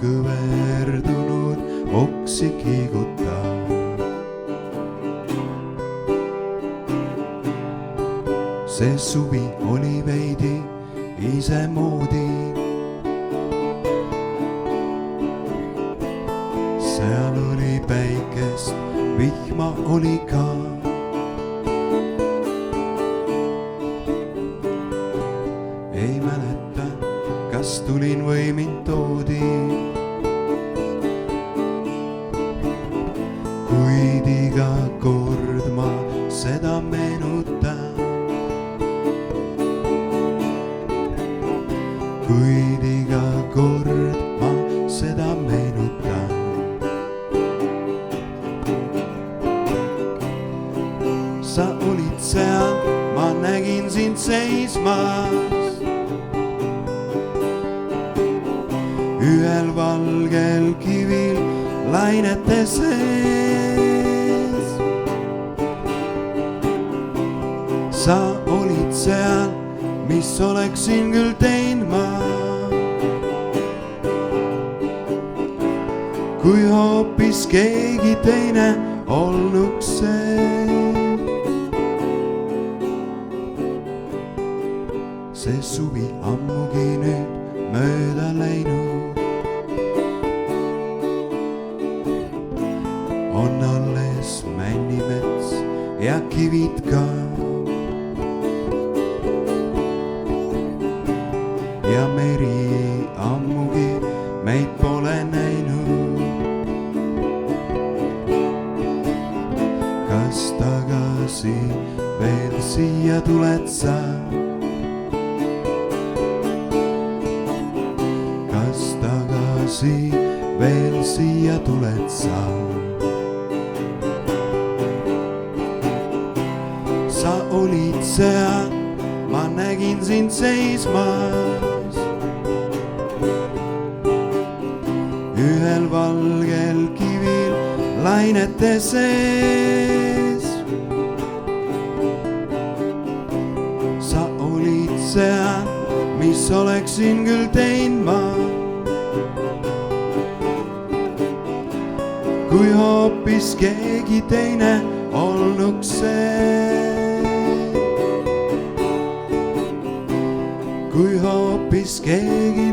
kõverdunud oksi kiigutab. See suvi oli veidi isemoodi. Seal oli päikest, vihma oli ka. Ei mäleta, kas tulin või mind toodi. Kuid iga kord ma seda meenutan. Kuid iga kord ma seda meenutan. Sa olid seal, ma nägin sind seismas. Ühel valgel kivil lainete sees. Sa olid seal, mis oleksin küll teinud ma, kui hoopis keegi teine olnuks see. See suvi ammugi nüüd mööda läinud. On alles männimets ja kivid ka. Ja meri ammugi meid pole näinud. Kas tagasi veel siia tuled sa? Kas tagasi veel siia tuled sa? Sa olid seal, ma nägin sind seismas. Ühel valgel kivil lainete sees. Sa olid seal, mis oleksin küll teinud ma, kui hoopis keegi teine olnuks see. Kui hoopis keegi